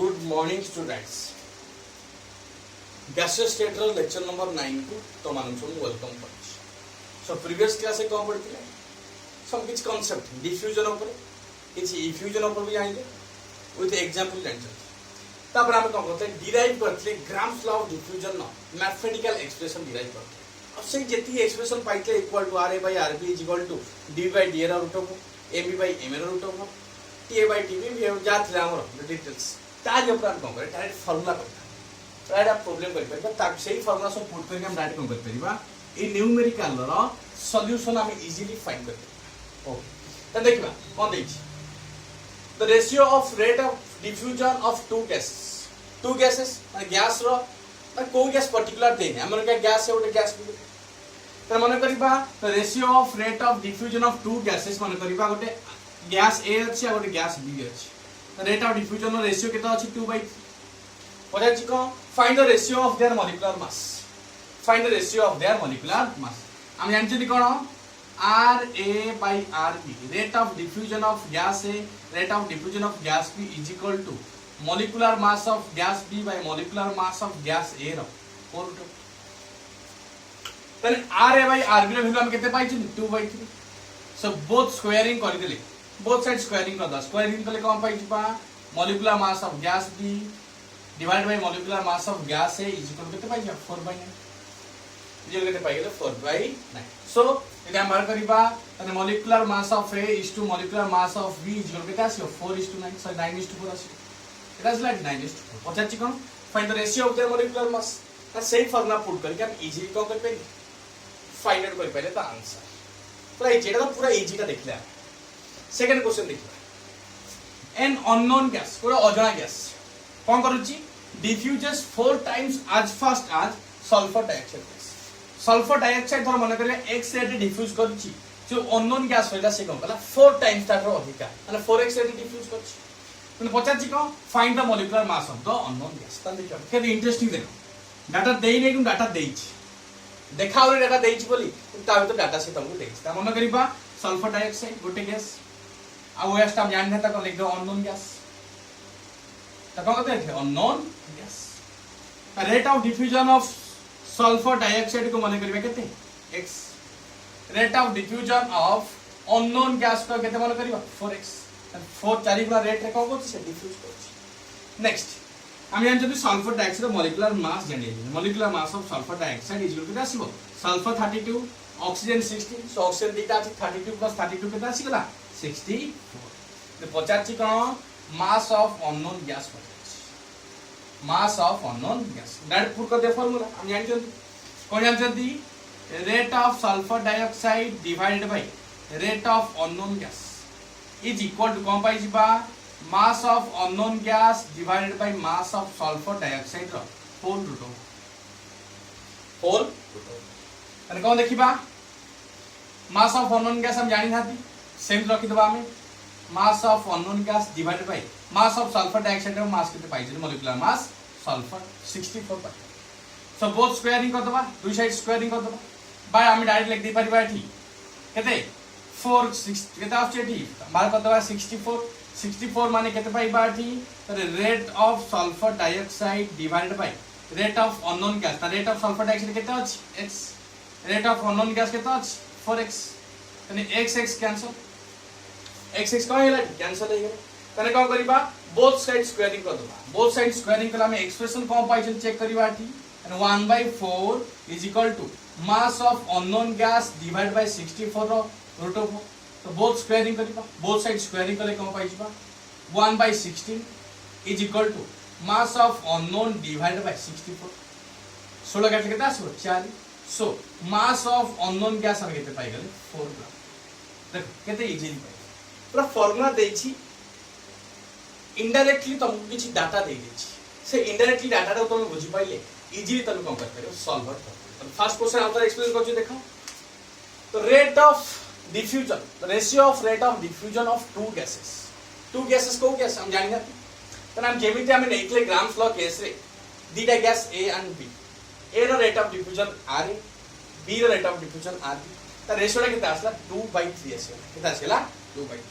Good morning students. Gaseous state रो lecture number 9 को तो मानम सब वेलकम करछ. So previous class में कौन पढ़िଥିଲେ? some किछ concept diffusion ऊपर किछ effusion ऊपर भी जानिले with example जानिले. तापर हम कौन करते derive करथिले Gram's law of diffusion न mathematical expression derive करते. अब से जेती expression Paite equal to RA by RB is equal to D by D ର root of AB by M ର root of TA by TB भी जाथिले हमर details. ताज उपरांत कौन करे डायरेक्ट फार्मूला करता राइट आप प्रॉब्लम कर परबा ता सेही फार्मूला सब पुट करके हम डायरेक्ट कौन कर परबा ए न्यूमेरिकल रो सॉल्यूशन हम इजीली फाइंड कर परबा ओके त देखिबा कोन दैछि the ratio of rate of diffusion of two gases माने गैस रो को गैस पर्टिकुलर देने हमर का गैस है ओटे गैस त माने करबा the ratio of rate of diffusion of two gases माने करबा गोटे गैस ए अछि आ गोटे गैस बी अछि rate of diffusion ର ratio केता अछि 2/3 पछाछि को find the ratio of their molecular mass हम जानछि कोन RA by RB rate of diffusion of gas A rate of diffusion of gas B is equal to molecular mass of gas B by molecular mass of gas A रो कोन तने RA by RB रो value हम केते पाइछि 2/3 so both squaring कर देले both sides squaring कर दा squaring कले कौन पाइ छिपा molecular mass of gas B divided by molecular mass of gas A is equal to केते पाइ 4/9 जे केते पाइ गेले 4/9 so यदि हम बार करिबा तने molecular mass of A is to molecular mass of B is equal to केते आसी 4:9 so 9:4 आसी इट इज लाइक 9:4 पछाछि कोन find the ratio of their molecular mass ता सेही फार्मूला पुट करके हम इजीली कौन कर पाइले फाइंड आउट कर पाइले ता आंसर पूरा जेटा तो पूरा इजी का देखले सेकंड क्वेश्चन देखिबा एन अननोन गैस कोरा अजଣା गैस कोन करूची diffuses 4 times as fast as sulphur dioxide gas sulphur dioxide धर मन करे x रेट डिफ्यूज करूची जो अननोन गैस होइला से कोन कला 4 टाइम्स तारो अधिका माने 4x रेट डिफ्यूज करची माने पचाची को find the molecular mass of the unknown gas ता देखिबा केते इंटरेस्टिंग देखो डाटा देई नै कि डाटा देइची देखाओ रे डाटा देइची बोली ता तो डाटा से तुमको देइची ता मन करिबा सल्फर डाइऑक्साइड गोटे गैस आ वो हम जानने तक लिख दो अननोन गैस तक कहते हैं unknown gas rate of diffusion of sulphur dioxide को माने करबे केते x rate of diffusion of unknown gas को केते माने करबा 4x 4 4 गुना रेट रे को से डिफ्यूज करछि नेक्स्ट हम जान जदी सल्फर डाइऑक्साइड मॉलिक्यूलर मास जानिए molecular mass of sulphur dioxide is equal to आसीबो सल्फर 32 ऑक्सीजन 16 सो ऑक्सीजन दीटा अछि 32 + 32 केते आसी गला 64 तो पचाची कोन मास ऑफ अननोन गैस पचाची mass of unknown gas direct put कर दे फार्मूला हम जानि जल्दी कोन जान जल्दी rate of sulphur dioxide divided by rate of unknown gas is equal to कोन पाइ जिबा mass of unknown gas divided by mass of sulphur dioxide रो होल रूट अने कोन देखिबा मास ऑफ अननोन गैस हम जानि थाती सेम रखि दबा हमें mass of unknown gas divided by mass of sulphur dioxide रो मास केते पाइ जे मॉलिक्यूलर मास सल्फर 64 पाइ सो बोथ स्क्वायरिंग कर दबा दुई साइड स्क्वायरिंग कर दबा बाय हम डायरेक्ट लिख दे परिबा एठी केते 4 6 केते आछे एठी बार कर दबा 64 माने केते पाइ बा एठी तर rate of sulphur dioxide divided by rate of unknown gas त रेट ऑफ सल्फर डाइऑक्साइड केते अछि x rate of unknown gas केते अछि 4x तने x कैंसिल x कौन हैला कैंसिल हो गेल तने कोन करिबा बोथ साइड स्क्वायरिंग कर दबा बोथ साइड स्क्वायरिंग कला में एक्सप्रेशन कोन पाइछन चेक करिबा एठी and 1/4 is equal to mass of unknown gas divide by 64 root of तो बोथ स्क्वायरिंग करिबा बोथ साइड स्क्वायरिंग कले कोन पाइछबा 1/16 is equal to mass of unknown divide by 64 16 केते केते आसो 4 so mass of unknown gas हम केते पाइ गेल 4 ग्राम देखो केते इजीली पाइ पूरा फार्मूला देछि इनडायरेक्टली तुमको किछि डाटा दे देछि से इनडायरेक्टली डाटा रो तुम बुझि पाइले इजीली तुम कम कर पारो सॉल्व कर फर्स्ट क्वेश्चन आउटर एक्सप्लेन करछु देखो तो rate of diffusion ratio of rate of diffusion of two gases को गैस हम जानि ना त हम जेमिति हम नेइकले ग्राम्स लॉ केस रे दीटा gas A and B A रो rate of diffusion R A B रो rate of diffusion R B त रेशियो केते आसला 2/3 आसला केते आसला 2/3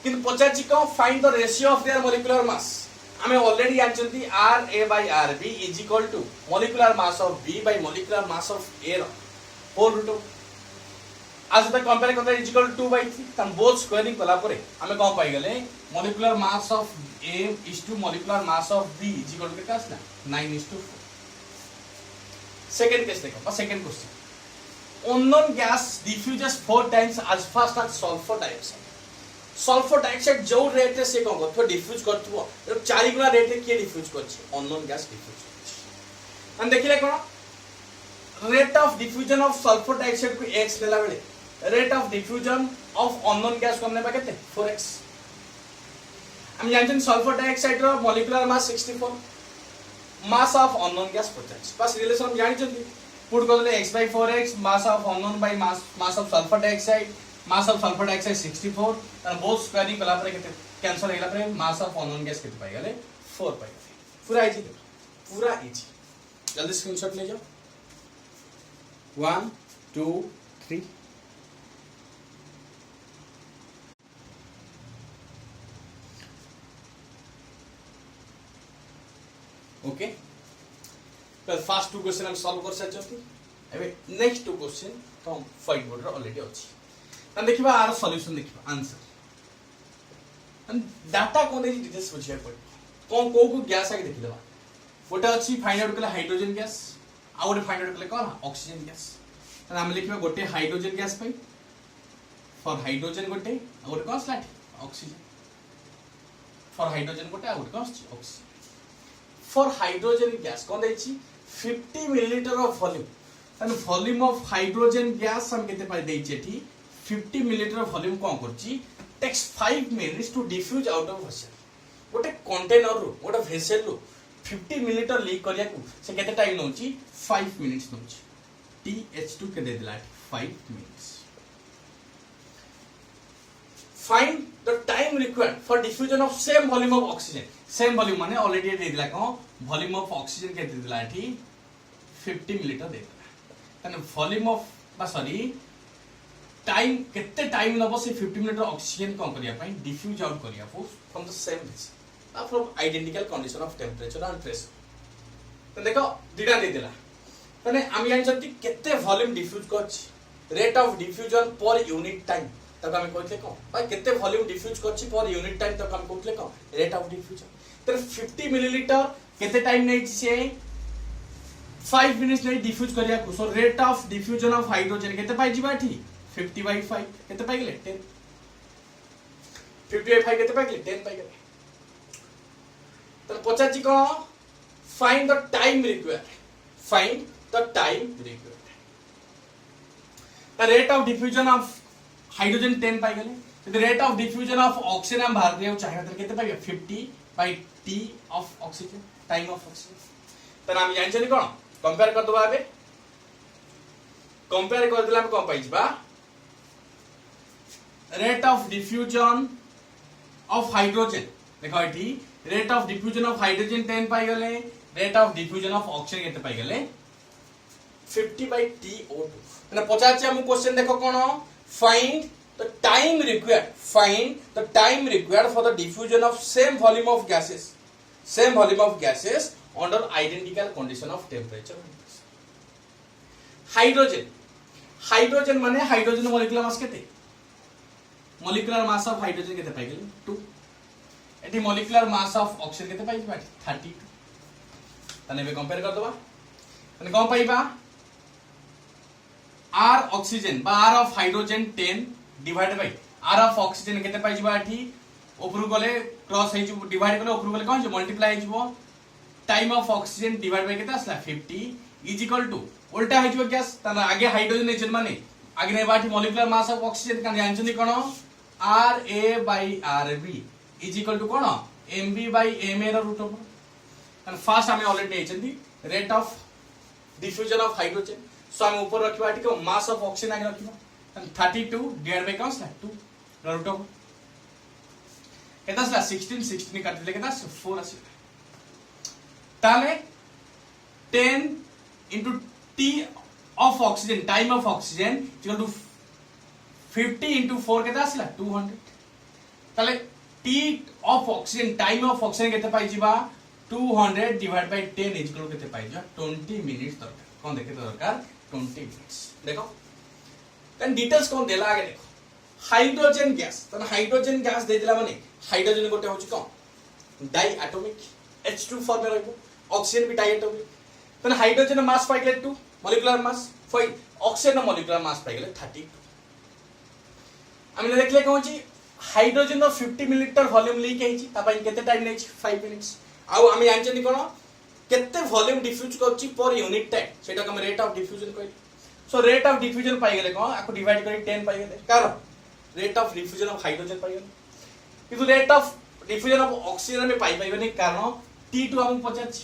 किंतु पचार कौन find the ratio of their molecular mass आमे ऑलरेडी जानचंती R A by R B is equal to molecular mass of B by molecular mass of A रो होल रूट आज तक कंपेयर करता इज इक्वल टू 2/3 तम both squaring कला परे आमे कोन पाई गेले molecular mass of A is to molecular mass of B is equal to कितना आसला 9:4 सेकंड केस देखो second question unknown gas diffuses 4 times as fast as sulfur dioxide sulphur dioxide जो रेट रे से कोन करथो डिफ्यूज करथो 4 गुना रेट रे के डिफ्यूज करछि अननोन गैस डिफ्यूज करछि हम देखिले कोन rate of diffusion of sulphur dioxide को x देला बेले rate of diffusion of unknown gas को हमने बा केते 4x हम जानछन सल्फर डाइऑक्साइड रो molecular mass 64 mass of unknown gas 50 बस रिलेशन हम जानछन पुट कर देले x/4x mass of unknown by mass of sulphur dioxide mass of sulphur dioxide 64 और बोथ स्क्वायरिंग कला पर केते कैंसिल हेला पर मास ऑफ अननोन गैस केते पाई गेले 4 पाई पूरा इजी पूरा इजी जल्दी स्क्रीनशॉट ले जाओ 1 2 3 ओके तो फर्स्ट टू क्वेश्चन हम सॉल्व कर सचती एबे नेक्स्ट टू क्वेश्चन तो हम व्हाइट बोर्ड रे ऑलरेडी अछि हम देखिबा आर सॉल्यूशन देखिबा आंसर हम डाटा कोन दे डिटेल्स बुझिया पड़ कोन को गैस आके देखिबा गोटे अछि फाइंड आउट कले हाइड्रोजन गैस आ गोटे फाइंड आउट कले कोन ऑक्सीजन गैस त हम लिखिबा गोटे हाइड्रोजन गैस पई फॉर हाइड्रोजन गोटे आ गोटे कोन स्लैट ऑक्सीजन फॉर हाइड्रोजन गोटे आ गोटे कोन ऑक्सीजन फॉर हाइड्रोजन गैस कोन देछि 50 मिलीलीटर ऑफ वॉल्यूम तन वॉल्यूम ऑफ हाइड्रोजन गैस हम केते पाई देछि एठी 50 मिलीलीटर वॉल्यूम कोन करछि takes 5 minutes to diffuse out of vessel गोटे कंटेनर रो गोटे वेसल रो 50 मिलीलीटर लीक करिया को से केते टाइम नउछि 5 मिनिट्स नउछि TH2 के दे दिला 5 minutes find the time required for diffusion of same volume of oxygen same volume माने ऑलरेडी दे दिला को वॉल्यूम ऑफ ऑक्सीजन के दे दिला एठी 50 मिलीलीटर दे दिला तने वॉल्यूम ऑफ बा सॉरी टाइम केते टाइम लबो से 50 मिलीलीटर ऑक्सीजन कोन करिया पई डिफ्यूज आउट करिया फो from the same vessel from identical condition of temperature and pressure तो देखो दिडा दे दिला तने हम जानि छथि केते वॉल्यूम डिफ्यूज करछि rate of diffusion per unit time तक हम कहते को भाई केते वॉल्यूम डिफ्यूज करछि पर यूनिट टाइम तक हम कहते को रेट ऑफ डिफ्यूजन तो 50 मिलीलीटर केते टाइम नै छै 5 मिनिट्स नै डिफ्यूज करिया को सो rate of diffusion of hydrogen केते पाइ जिबा एठी 50/5 केते पाइ गेले 10 50/5 केते पाइ गेले 10 पाइ गेले तो पचाची को find the time required find the time required the rate of diffusion of hydrogen 10 पाई गेले the rate of diffusion of oxygen हम बाहर दियो चाहे त केते पाइ 50/t of oxygen time of oxygen त नाम जानि छनि कोन कंपेयर कर दबा बे कंपेयर कर दिला हम कोन पाइ जबा rate of diffusion of hydrogen देखो एठी rate of diffusion of hydrogen 10 पाई गेले rate of diffusion of oxygen केते पाई गेले 50/TO2 ना पचाचे हम क्वेश्चन देखो कोन find the time required for the diffusion of same volume of gases under identical condition of temperature and pressure hydrogen माने hydrogen molecular mass केते molecular mass of hydrogen केते पाइ गेले 2 eighty molecular mass of oxygen केते पाइ बाटी 32 तने बे compare कर दबा तने कोन पाइबा R ऑक्सीजन बा R of hydrogen 10 divide by R of oxygen केते पाइ जिबा एठी ऊपर गले क्रॉस हे जिवो डिवाइड गले ऊपर गले कोन जे मल्टीप्लाई हे जिवो time of oxygen divide bye केते आसला 50 इज इक्वल टू उल्टा हे जिवो गैस तना आगे हाइड्रोजन नेचर माने आगे नै बाठी मॉलिक्यूलर मास ऑफ ऑक्सीजन का जानछनी कोन RA/RB इज इक्वल टू कोन MB/MA रो रूट ओवर एंड फर्स्ट हमें ऑलरेडी नेचंदी rate of diffusion of hydrogen so हम ऊपर रखिबा एठी को मास ऑफ ऑक्सीजन आगे रखिबा 32 डिवाइड बाय काउंस 2 रूट ओवर केतासला 16 काट दिले केतास 4 आसी ताले 10 into T of oxygen time of oxygen equal to 50 into 4 केता आसला 200 ताले T of oxygen time of oxygen केते पाई जिबा 200 डिवाइड बाय 10 इज इक्वल केते पाई जा 20 मिनिट्स दरकार कोन देखे दरकार 20 मिनिट्स देखो देन डिटेल्स कोन देला आगे देखो हाइड्रोजन गैस तने हाइड्रोजन गैस दे दिला माने हाइड्रोजन गोटे होची कोन डाई एटॉमिक H2 फॉर्म में रहबो ऑक्सीजन भी डाई एटॉमिक तने हाइड्रोजन मास पाई गेले 2 मॉलिक्यूलर मास फाइन ऑक्सीजन मॉलिक्यूलर मास पाई गेले 32 आमे देखले कोन छी हाइड्रोजन रो 50 मिलीलीटर वॉल्यूम लीक हेची ता पई केते टाइम नै छी 5 मिनिट्स आउ आमे जानचनी कोन केते वॉल्यूम डिफ्यूज करची पर यूनिट टाइम सेटा हम रेट ऑफ डिफ्यूजन कहै सो रेट ऑफ डिफ्यूजन पाई गेले कोन आको डिवाइड करी 10 पाई गेले कारण rate of diffusion of hydrogen पाई गेले किंतु rate of diffusion of oxygen में पाई पाइबे नै कारण T2 हम पचाछि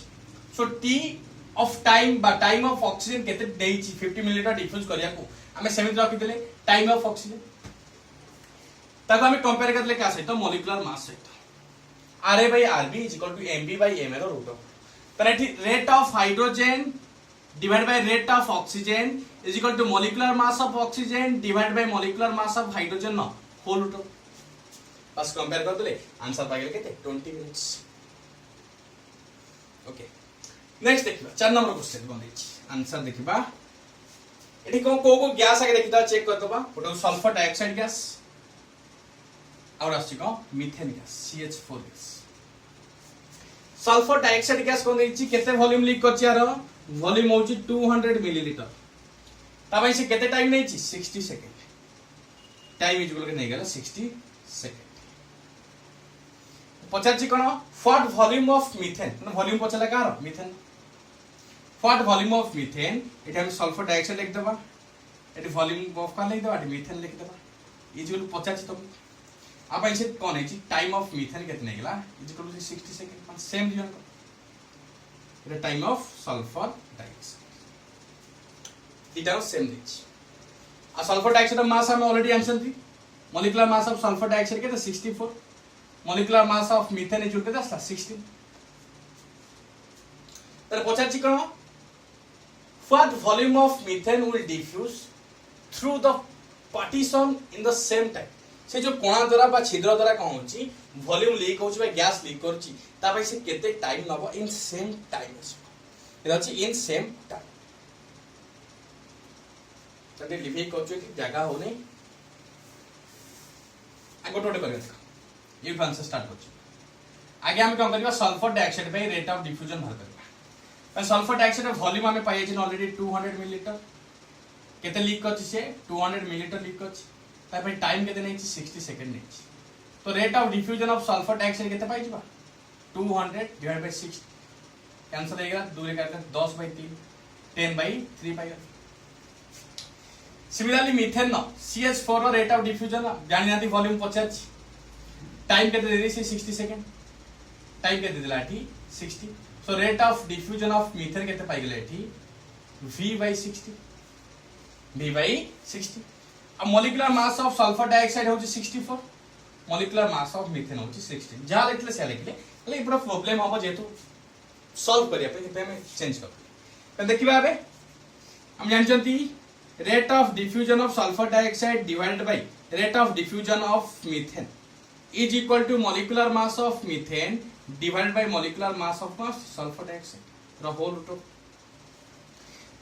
सो T ऑफ टाइम बा टाइम ऑफ ऑक्सीजन केते देइछि 50 मिलीलीटर डिफ्यूज करिया को हमें सेमित रखि देले टाइम ऑफ ऑक्सीजन ताको हमें कंपेयर करले का सहित मॉलिक्यूलर मास सहित Ra by Rb is equal to Mb by Ml or root of तने rate of hydrogen divided by rate of oxygen is equal to molecular mass of oxygen divided by molecular mass of hydrogen no whole root of बस compare कर देले answer पाइ गेल केते 20 minutes okay next देखिबा 4 number question कोन दैछि answer देखिबा एठी को gas आगे देखिदा check कर दबा ओटा सल्फर डाइऑक्साइड गैस और आछि को methane gas CH4 gas sulphur dioxide gas कोन दैछि केते वॉल्यूम लीक करछि यार वॉल्यूम होछि 200 मिलीलीटर तबै से केते टाइम नैछि 60 सेकंड टाइम इज इक्वल के नै गेला 60 सेकंड पचाछि कोन व्हाट वॉल्यूम ऑफ मीथेन न वॉल्यूम पचला कार methane what volume of methane एटा हम सल्फर डाइऑक्साइड लिख देबा एटी वॉल्यूम ऑफ का लिख देबा एटी मीथेन लिख देबा इज इक्वल पचाछि तो अब ऐसे कौन है जी टाइम ऑफ मीथेन कितने गेला is equal to 60 second same reason को टाइम ऑफ सल्फर डाइऑक्साइड इटा सेम दिस आ सल्फर डाइऑक्साइड मास हम ऑलरेडी आंसर दी molecular mass of sulphur dioxide के 64 molecular mass of methane is equal to 16 तर पचाछि कोन what volume of methane will diffuse through the partition in the same time से जो कोणा द्वारा बा छिद्र द्वारा कौन होची वॉल्यूम लीक होची बा गैस लीक करची ता भाई से केते time Nebo in same time एटा अछि इन सेम टाइम तते लिखि करछु कि जगह होने आ गोटोटे कर देखो ये आंसर स्टार्ट करछु आगे हम काम करबा sulphur dioxide bye rate of diffusion भर करबा सल्फर डाइऑक्साइड वॉल्यूम हमें पाइ अछि ऑलरेडी 200 मिलीलीटर केते लीक करछि से 200 मिलीलीटर लीक करछि तापर टाइम केते नै 60 सेकंड नै तो rate of diffusion of sulphur dioxide केते पाइ जिबा 200 डिवाइड बाय 60 आंसर देगा दूरे करके 10 बाय 3 10 बाय 3 पाइ सिमिलरली मीथेन नो CH4 रो रेट ऑफ डिफ्यूजन जानि नाती वॉल्यूम 50 टाइम केते देरी से 60 सेकंड टाइम केते दिला एठी 60 सो rate of diffusion of methane केते पाइ गेले एठी V by 60 V by 60 अब molecular mass of sulphur dioxide होची 64 मॉलिक्यूलर मास ऑफ मीथेन होची 16 जा लिखले से लिखले ले पूरा प्रॉब्लम होबो जेतु सॉल्व करिया पे हम चेंज कर त देखिबा आबे हम जानचंती rate of diffusion of sulphur dioxide divided by rate of diffusion of methane is equal to molecular mass of methane divided by molecular mass of sulphur dioxide the whole root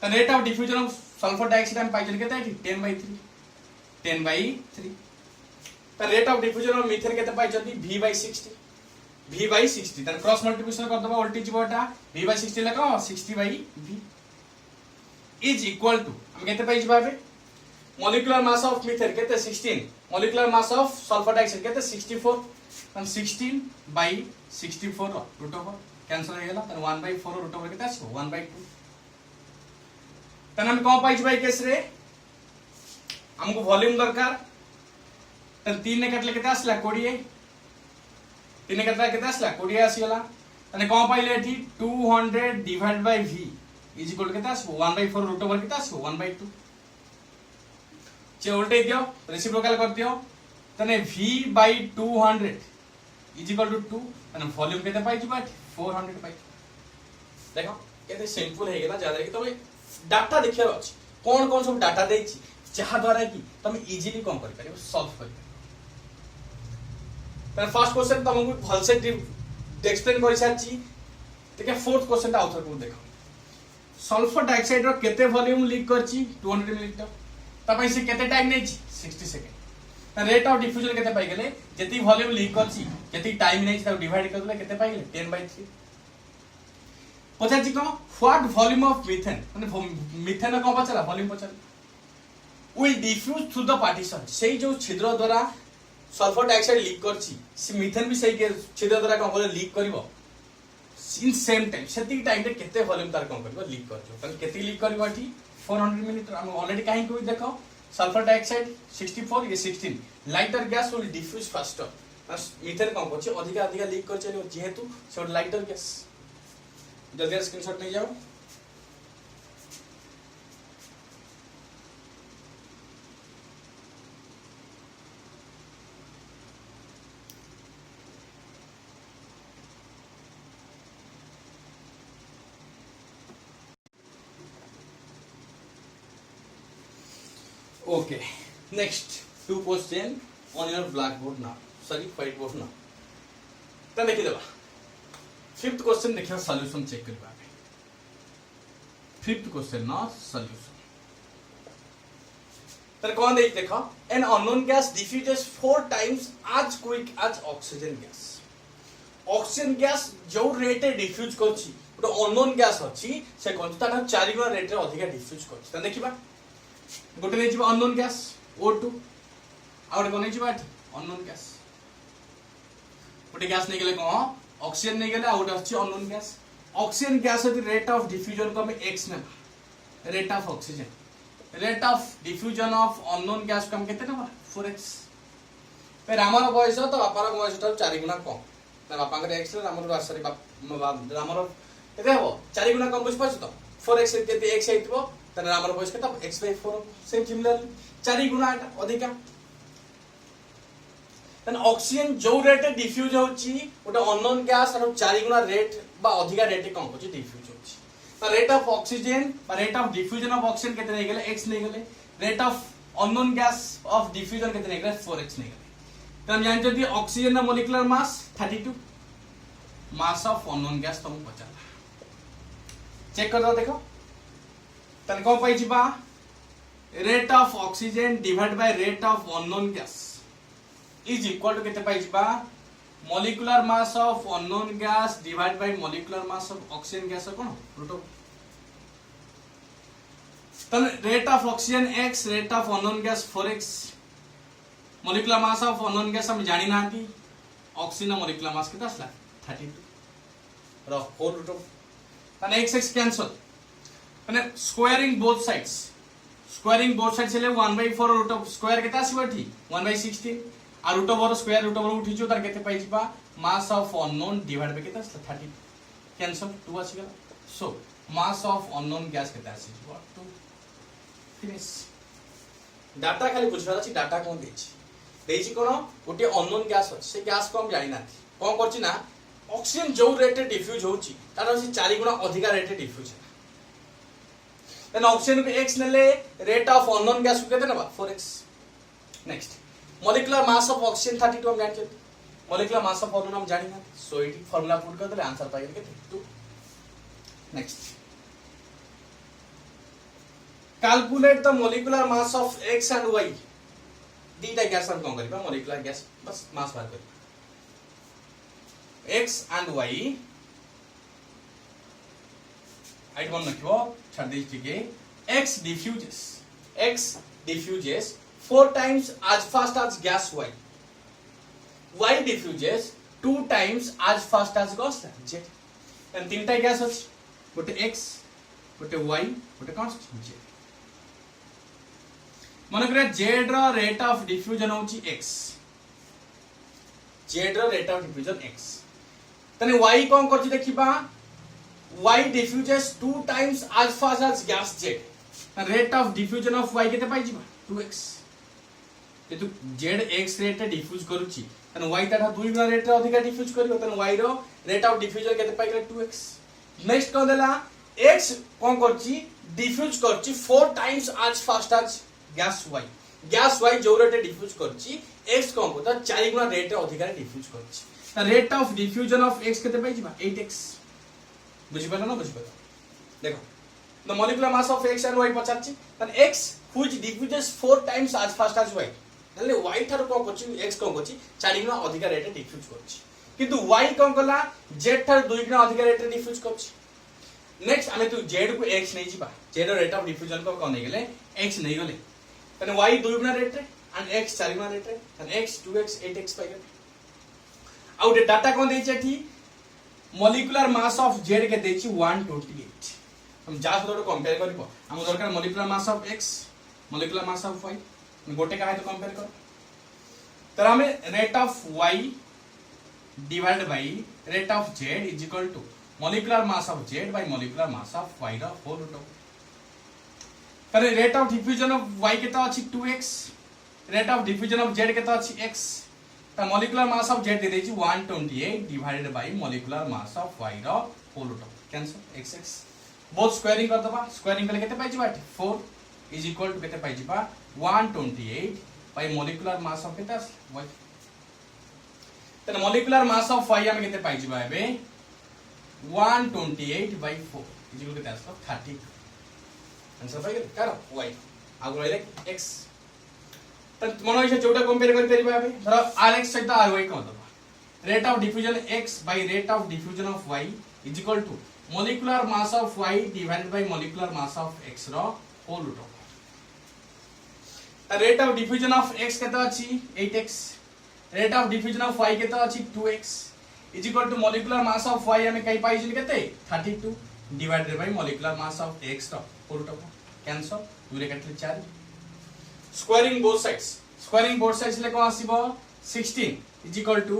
त rate of diffusion of sulphur dioxide हम पाइजन केते है 10 by 3 10 by 3 त rate of diffusion of methane केते पाइ जदी V by 60 V by 60 त क्रॉस मल्टीप्लिकेशन कर दबा वोल्टेज बटा V by 60 लगा 60 by V is equal to हम केते पाइ जबाबे मॉलिक्यूलर मास ऑफ मीथेन केते 16 molecular mass of sulphur dioxide केते 64 त 16 by 64 रूट ओवर कैंसिल हो गेला त 1 by 4 रूट ओवर केते आछो 1 by 2 त हम को पाइ जबाई केस रे हमको वॉल्यूम दरकार त 3 ने कटले केते आसला 20 3 ने कटले केते आसला 20 आसीला तने को पाइले एठी 200 divide by v is equal केते आसबो 1 by 4 रूट ओवर केते आसबो 1 by 2 जे उल्टे दियो रेसिप्रोकल कर दियो तने v by 200 is equal to 2 तने वॉल्यूम केते पाइ जिबा 400 पाइ देखो केते सिंपल हे गेला ज्यादा कि तमे डाटा देखियो अछि कोन सब डाटा देछि जहा द्वारा कि तुम इजीली कौन कर सॉल्व कर तार फर्स्ट क्वेश्चन तुमको भल से एक्सप्लेन कर सारी देखिए फोर्थ क्वेश्चन आउथर को देखो सल्फर डाइऑक्साइड रो केते वॉल्यूम लीक करची 200 मिलीलीटर तपई से केते टाइम नै 60 सेकंड रेट ऑफ डिफ्यूजन केते पाई गेले जति वॉल्यूम लीक करची जति टाइम नै ता डिवाइड कर देले केते पाई गेले 10/3 पचाची को व्हाट वॉल्यूम ऑफ मीथेन माने मीथेन को पचला वॉल्यूम पचला will diffuse through the partition सेही जो छिद्र द्वारा सल्फर डाइऑक्साइड लीक करची से मीथेन भी सेही छिद्र द्वारा को बोले लीक करबो इन सेम टाइम सेति टाइम रे केते वॉल्यूम तार कोन करबो लीक करजो तन केते लीक करबो एठी 400 मिलीलीटर हम ऑलरेडी काहे को देखो सल्फर डाइऑक्साइड 64 ये 16 lighter gas will diffuse faster methane कोन करछ अधिक अधिक लीक कर चलो जेहेतु से लाइटर गैस जल्दी स्क्रीनशॉट ले जाओ Okay, next 2 question on your blackboard now. Sorry, whiteboard now. तो देखिए दबा फिफ्थ क्वेश्चन देखिए सॉल्यूशन चेक करबा फिफ्थ क्वेश्चन ना सॉल्यूशन तर कौन देख देखो an unknown gas diffuses 4 times as quick as oxygen gas oxygen gas जो रेट रे डिफ्यूज करछि ओटा अननोन गैस अछि से कोन ताना 4 गुना रेट रे अधिक डिफ्यूज करछि त देखिबा गोटे नहीं जीव अननोन गैस O2 और गोटे नहीं जीव अननोन गैस गोटे गैस नहीं गेले को ऑक्सीजन नहीं गेले और अछि अननोन गैस ऑक्सीजन गैस यदि रेट ऑफ डिफ्यूजन को हम x ने rate of oxygen rate of diffusion of unknown gas को हम केते ना 4x फिर हमर बयस तो बापार बयस तो 4 गुना कम ना बापा के x ले हमर सॉरी हमर केते हो 4 गुना कम बुझ पाछ तो 4x केते x आइतबो तने हमर बयस केता x/4 सेम सिमिलर 4 गुना अधिका तने ऑक्सीजन जो रेट डिफ्यूज होची ओटा अननोन गैस और 4 गुना रेट बा अधिका रेट कम होची डिफ्यूज होची त रेट ऑफ ऑक्सीजन बा rate of diffusion of oxygen केते नै गेले x नै गेले rate of unknown gas off diffusion केते नै गेले 4x नै गेले त हम जान जदी ऑक्सीजन ना molecular mass 32 mass of unknown gas तुम पचाला चेक कर दो देखो तने को पाई जिबा rate of oxygen divide by rate of unknown gas is equal to केते पाई जिबा molecular mass of unknown gas divide by molecular mass of oxygen gas कोन रूट तने rate of oxygen x rate of unknown gas 4x molecular mass of unknown gas हम जानि नांती oxygen molecular mass केता असला 32 र होल रूट तने x cancel माने स्क्वायरिंग बोथ साइड्स हेले 1/4 रूट ऑफ स्क्वायर केता आसीबो ठी 1/16 आ root over square root over उठी जो तार केते पाइ जिबा mass of unknown divide by केता आसला 30 कैंसल 2 आसी गेला so mass of unknown gas केता आसी जिबो 2 फिनिश डाटा खाली बुझबार अछि डाटा कोन देछि कोन ओटे अननोन गैस अछि से गैस को हम जानि नाथि कोन करछि ना ऑक्सीजन जो रेट रे डिफ्यूज होछि तार अछि 4 गुना अधिक रेट रे डिफ्यूज देन ऑक्सीजन को x नेले रेट ऑफ अननोन गैस को केते नबा 4x next molecular mass of oxygen 32 हम जानि मॉलिक्यूलर मास ऑफ अननोन हम जानि ना सो इट फार्मूला पुट कर देले आंसर पाइ केते 2 next calculate the molecular mass of x and y दीटा गैस हम कोन करबा मॉलिक्यूलर गैस बस मास बार कर x एंड y आइट वन रखियो छाड़ दे ठीक है x diffuses 4 times as fast as gas y diffuses 2 times as fast as gas z and तीनटा गैस अछि गोटे x गोटे y गोटे कांस्टेंट z मन करे z रो रेट ऑफ डिफ्यूजन होची x z रो रेट ऑफ डिफ्यूजन x तने y कोन करछि देखिबा y diffuses 2 times as fast as gas z rate of diffusion of y केते पाइ जिबा 2x जेतु z x रेट डिफ्यूज करूची तने y ताटा 2 गुना रेट रे अधिक डिफ्यूज करियो तने y रो रेट ऑफ डिफ्यूजन केते पाइ गेले 2x नेक्स्ट कोन देला x कोन करची डिफ्यूज करची 4 times as fast as gas y gas Y जो रेट डिफ्यूज करछि x कम को 4 गुना रेट अधिक डिफ्यूज करछि त rate of diffusion of x केते पाइ जिबा 8x बुझि पालो ना बुझि पालो देखो the molecular mass of x and y पचाछि त x which diffuses 4 times as fast as y नले y थार को करछि x कम करछि 4 गुना अधिक रेट डिफ्यूज करछि किंतु y कम कला z थार 2 गुना अधिक रेट डिफ्यूज करछि नेक्स्ट आमे तू z को x नै जिबा z रेट ऑफ डिफ्यूजन को कोन नै गेले x नै गेले तने y 2 गुना रेट रे एंड x 4 गुना रेट रे तने x 2x 8x पाइ गेले आउट डाटा कोन दै छै थी मॉलिक्यूलर मास ऑफ z के दै छी 128 हम जा तो कंपेयर करबो हम दरकार molecular mass of x molecular mass of y गोटे का है तो कंपेयर कर तर हमें rate of y divide by rate of z is equal to molecular mass of z by molecular mass of y रो होल रूट तर rate of diffusion of y केता अछि 2x rate of diffusion of z केता अछि x त molecular mass of z दे दै छी 128 divided by molecular mass of y रो whole root cancel x x both squaring कर दबा स्क्वायरिंग करले केते पाइ जिबा 4 इज इक्वल टू केते पाइ जिबा 128 by molecular mass of केता y तने molecular mass of y हम केते पाइ जिबा एबे 128 by 4 इज इक्वल केते आसलो 30 आंसर पाइ गेल करो y आगु रहले x त मनो इसे जोटा कंपेयर कर परिबा एबे धर rx सहित ry को दबा rate of diffusion x by rate of diffusion of y is equal to molecular mass of y divided by molecular mass of x रो whole root rate of diffusion of x केता अछि 8x rate of diffusion of y केता अछि 2x is equal to molecular mass of y हमें कई पाइ छिल केते 32 divided by molecular mass of x रो रूट ऑफ कैंसल 2 रे कटले 4 स्क्वायरिंग बोथ साइड्स ले को आसीबो 16 is equal to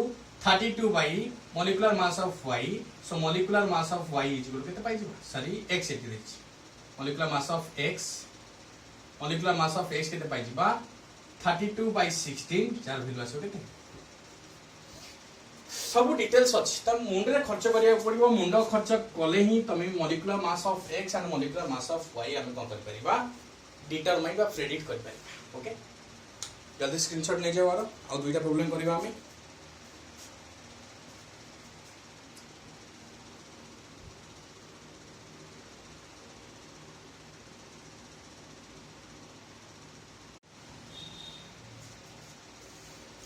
32 by molecular mass of y so molecular mass of y is equal केते पाइ जिबो सॉरी x एति देछि molecular mass of x molecular mass of x केते पाइ जिबा 32 by 16 चार वैल्यू आसे केते सब डिटेल्स अछि त मुंडे खर्च करिया पड़िबो मुंडो खर्च कले ही तमे molecular mass of x and molecular mass of y हम कोन कर परिबा डिटरमाइन बा प्रेडिक्ट कर परिबा ओके जल्दी स्क्रीनशॉट ले जाओ आरो और दुईटा प्रॉब्लम करिबा हमें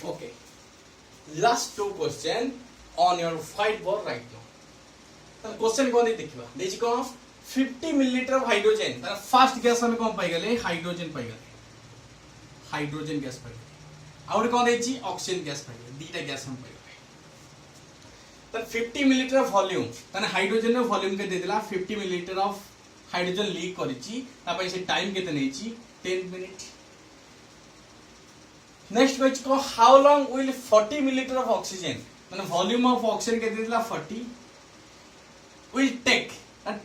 Okay, last two question on your whiteboard right now. तो क्वेश्चन कौन देखिबा देखि को 50 मिलीलीटर ऑफ हाइड्रोजन तार फर्स्ट गैस हम कोन पाइ गेले हाइड्रोजन पाइ गेले हाइड्रोजन गैस पाइ गेले और कोन देछि ऑक्सीजन गैस पाइ गेले दीटा गैस हम पाइ गेले तो 50 मिलीलीटर ऑफ वॉल्यूम तने हाइड्रोजन नो वॉल्यूम के दे दिला 50 मिलीलीटर ऑफ हाइड्रोजन लीक करिछि तापय से टाइम केते नेछि 10 मिनिट नेक्स्ट क्वेश्चन को how long will 40 millilitre of oxygen माने वॉल्यूम ऑफ ऑक्सीजन के देला 40 विल टेक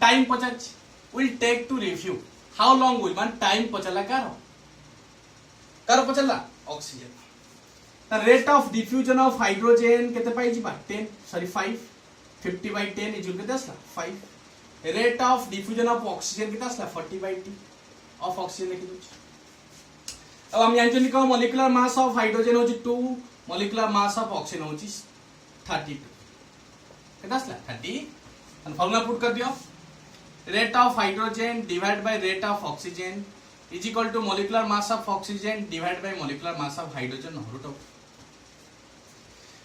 टाइम पचाच विल टेक टू रिफ्यू हाउ लॉन्ग विल मान टाइम पचला कार पचला oxygen the rate of diffusion of hydrogen केते पाइ जिबा 10 सॉरी 5 50 by 10 इज केते आसला 5 rate of diffusion of oxygen केते आसला 40 by 2 ऑफ ऑक्सीजन लिखि दउछ अब हम जानछन कि मॉलिक्यूलर मास ऑफ हाइड्रोजन होची 2 मॉलिक्यूलर मास ऑफ ऑक्सीजन होची 32 केता आसला 30 एंड फॉर्मूला पुट कर दियो rate of hydrogen divide by rate of oxygen is equal to molecular mass of oxygen divide by molecular mass of hydrogen root of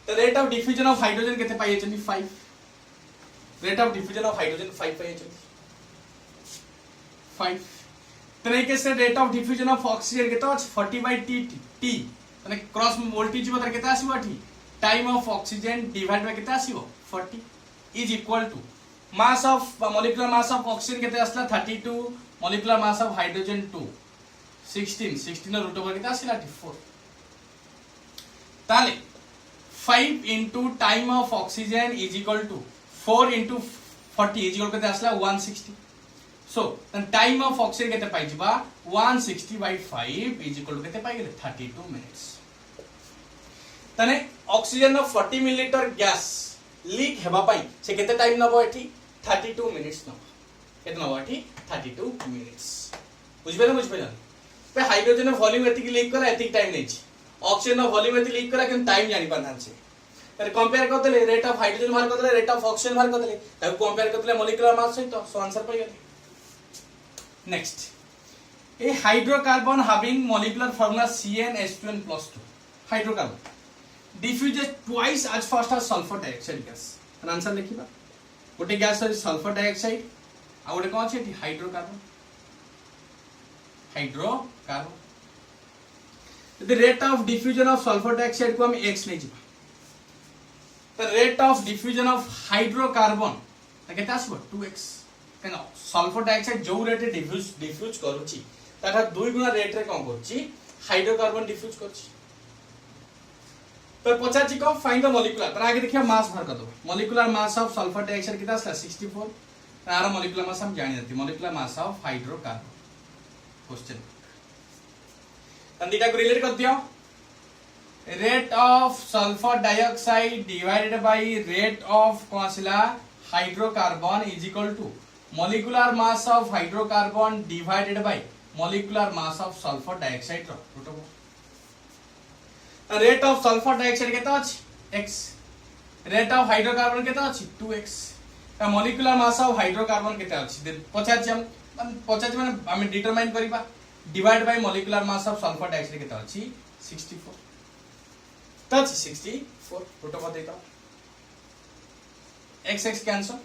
the rate of diffusion of hydrogen केते पाइ छथि 5 rate of diffusion of hydrogen 5 पाइ छथि 5 तरीके से rate of diffusion of oxygen केता अछि 40 by t माने क्रॉस वोल्टेज बतर केता आसीबो अठी time of oxygen divide by केता आसीबो 40 is equal to mass of molecular mass of oxygen केते आसला 32 molecular mass of hydrogen 2 16 root over केता आसीला 4 ताले 5 into time of oxygen is equal to 4 into 40 is equal केते आसला 160 So, then time of oxygen केते पाइ जिबा 160 by 5 is equal to केते पाइ गेले 32 minutes. तने ऑक्सीजन न 40 मिलीलीटर गैस लीक हेबा पाइ से केते टाइम नबो एठी 32 मिनिट्स नबो केते नबो एठी 32 मिनिट्स बुझबे ना पे हाइड्रोजन वॉल्यूम एतिक लीक करा एतिक टाइम नेछि ऑक्सीजन वॉल्यूम एतिक लीक करा किन टाइम जानि पाना छे तर कंपेयर करतले रेट ऑफ हाइड्रोजन मार करतले रेट ऑफ ऑक्सीजन मार करतले तब कंपेयर करतले मॉलिक्यूलर मास सहित सो आंसर पाई गेले next a hydrocarbon having molecular formula CnH2n+2 hydrocarbon diffuses twice as fast as sulphur dioxide gas answer लिखिबा गोटे गैस है सल्फर डाइऑक्साइड आ गोटे कोन छै hydrocarbon the rate of diffusion of sulfur dioxide को हम x नहीं जीवा the rate of diffusion of hydrocarbon केते आसबो 2x केना सल्फर डाइऑक्साइड जो रेट रे डिफ्यूज करूची ताटा 2 गुना रेट रे कोन करची हाइड्रोकार्बन डिफ्यूज करची तो पचाची को फाइंड द मॉलिक्यूलर तर आगे देखिया मास भर कर दो molecular mass of sulphur dioxide कितना आसला 64 तार मॉलिक्यूलर मास हम जानि जाती molecular mass of hydrocarbon question तंदिका को रिलेट कर दियो rate of sulphur dioxide divided by rate of कोसिला hydrocarbon is equal to molecular mass of hydrocarbon divided by molecular mass of sulphur dioxide रो rate of sulphur dioxide केता अछि x rate of hydrocarbon केता अछि 2x ता molecular mass of hydrocarbon केता अछि पचाछि हम पचाछि माने हम डिटरमाइन करिबा divide by molecular mass of sulphur dioxide केता अछि 64 तच 64 रोटो को देता x x cancel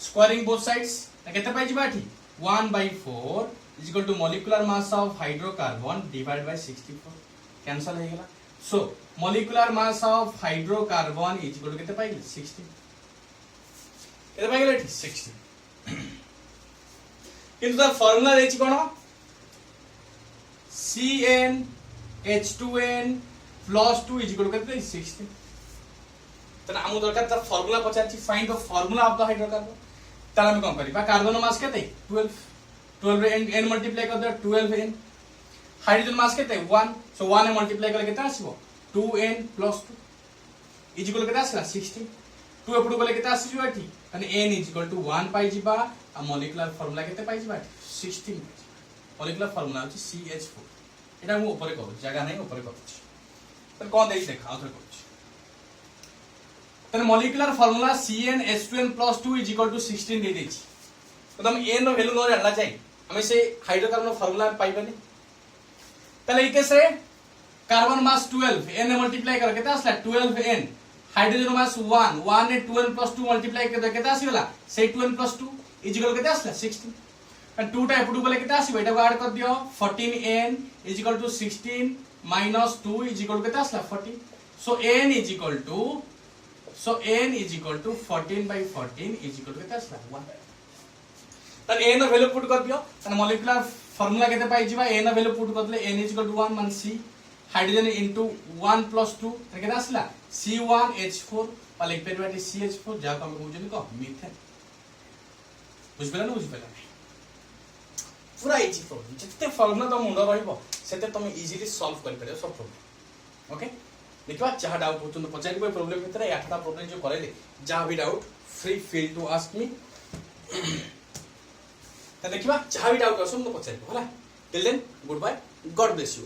squaring both sides केते पाइ जिबा एठी 1/4 is equal to molecular mass of hydrocarbon divide by 64 cancel हो गला so molecular mass of hydrocarbon is equal to केते पाइ 60 केते पाइ गेले 60 किंतु तार फार्मूला देछि कोन CnH2n+2 इज इक्वल टू केते 60 तने हमु दरकार तार फार्मूला पचाछि find the formula of the hydrocarbon तार हम कोन करिबा कार्बन मास केते 12 रे n मल्टीप्लाई कर दे 12n हाइड्रोजन मास केते 1 सो 1 ने मल्टीप्लाई करले केते आसीबो 2n+2 इज इक्वल केते आसला 60 2 एपडू गले केते आसीबो एठी तने n इज इक्वल टू 1 पाइ जिबा आ मॉलिक्यूलर फार्मूला केते पाइ जिबा 16 मॉलिक्यूलर फार्मूला होची CH4 एटा मु ऊपर करू जगह नै ऊपर करू त कोन देई देखा आउथर करू तने molecular formula CnH2n+2 is equal to 16 दे देछि तो हम n रो वैल्यू न जानला चाहिए हमें से हाइड्रोकार्बन फार्मूला पाइबनी तले इते से कार्बन मास 12 n ने मल्टीप्लाई कर केते आसला 12n हाइड्रोजन मास 1 1 ने 2n+2 मल्टीप्लाई कर केते आसीला से 2n+2 इज इक्वल केते आसला 16 and 2 टा एपडू बोले केते आसीबो एटा को ऐड कर दियो 14n is equal to 16 minus 2 is equal केते आसला 14 so n is equal to 14/14 is equal केते आसला 1 तन n रो वैल्यू पुट कर दियो तन मॉलिक्यूलर फार्मूला केते पाइ जिबा n रो वैल्यू पुट करले n इज इक्वल टू 1 मान c हाइड्रोजन इनटू 1+2 केते आसला C1H4 पाले पेरवाटी CH4 जा को हम कहउजनी को मीथेन बुझबेला न बुझबेला पूरा इजी प्रॉब्लम जते फार्मूला तो मुंडा रहइबो सेते तुम इजीली सॉल्व कर परियो सब प्रॉब्लम ओके देखबा चाह डाउट होतु तो पचारि कोई प्रॉब्लम भीतर 8टा प्रॉब्लम जो करले जा भी doubt free feel to ask me त देखबा चाह भी डाउट असुन तो पचारि होला till then good bye God bless you